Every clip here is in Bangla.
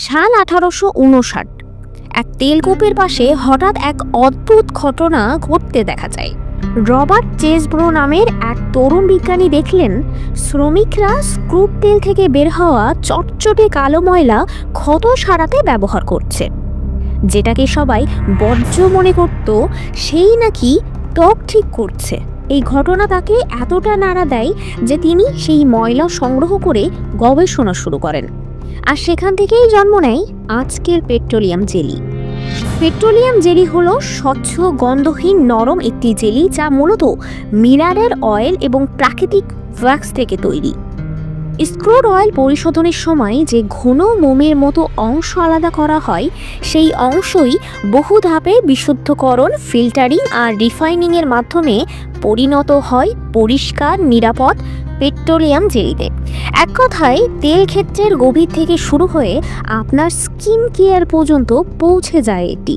সাল 1859। এক তেলকূপের পাশে হঠাৎ এক অদ্ভুত ঘটনা ঘটতে দেখা যায়। রবার্ট চেসব্রো নামের এক তরুণ বিজ্ঞানী দেখলেন শ্রমিকরা স্ক্রুপ তেল থেকে বের হওয়া চটচটে কালো ময়লা ক্ষত সারাতে ব্যবহার করছে। যেটাকে সবাই বর্জ্য মনে করত, সেই নাকি ত্বক ঠিক করছে। এই ঘটনা তাকে এতটা নাড়া দেয় যে তিনি সেই ময়লা সংগ্রহ করে গবেষণা শুরু করেন। আর সেখান থেকেই জন্ম নেয় আজকের পেট্রোলিয়াম জেলি। পেট্রোলিয়াম জেলি হলো স্বচ্ছ, গন্ধহীন, নরম একটি জেলি যা মূলত মিনারেল অয়েল এবং প্রাকৃতিক ওয়্যাক্স থেকে তৈরি। স্ক্রুড অয়েল পরিশোধনের সময় যে ঘন মোমের মতো অংশ আলাদা করা হয়, সেই অংশই বহু ধাপে বিশুদ্ধকরণ, ফিল্টারিং আর রিফাইনিংয়ের মাধ্যমে পরিণত হয় পরিষ্কার, নিরাপদ পেট্রোলিয়াম জেলিতে। এক কথায় তেল ক্ষেত্রের গভীর থেকে শুরু হয়ে আপনার স্কিন কেয়ার পর্যন্ত পৌঁছে যায় এটি।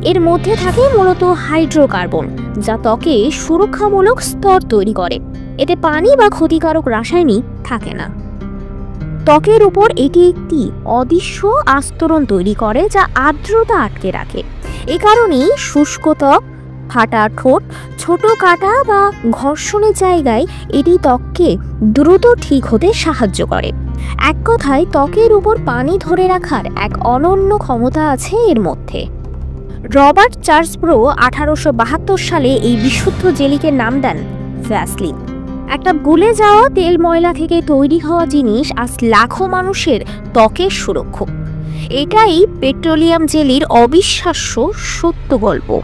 এর মধ্যে থাকে মূলত হাইড্রোকার্বন, যা ত্বকে সুরক্ষামূলক স্তর তৈরি করে। এতে পানি বা ক্ষতিকারক রাসায়নিক থাকে না। ত্বকের উপর এটি একটি অদৃশ্য আস্তরণ তৈরি করে যা আর্দ্রতা আটকে রাখে। এ কারণেই শুষ্ক ত্বক, ফাটা ঠোঁট, ছোট কাটা বা ঘর্ষণের জায়গায় এটি ত্বককে দ্রুত ঠিক হতে সাহায্য করে। এক কথায় ত্বকের উপর পানি ধরে রাখার এক অনন্য ক্ষমতা আছে এর মধ্যে। রবার্ট চেসব্রো 1872 সালে এই বিশুদ্ধ জেলিকে নাম দেন ভ্যাসলিন। একটা গুলে যাওয়া তেল ময়লা থেকে তৈরি হওয়া জিনিস আজ লাখো মানুষের ত্বকের সুরক্ষক। এটাই পেট্রোলিয়াম জেলির অবিশ্বাস্য সত্য গল্প।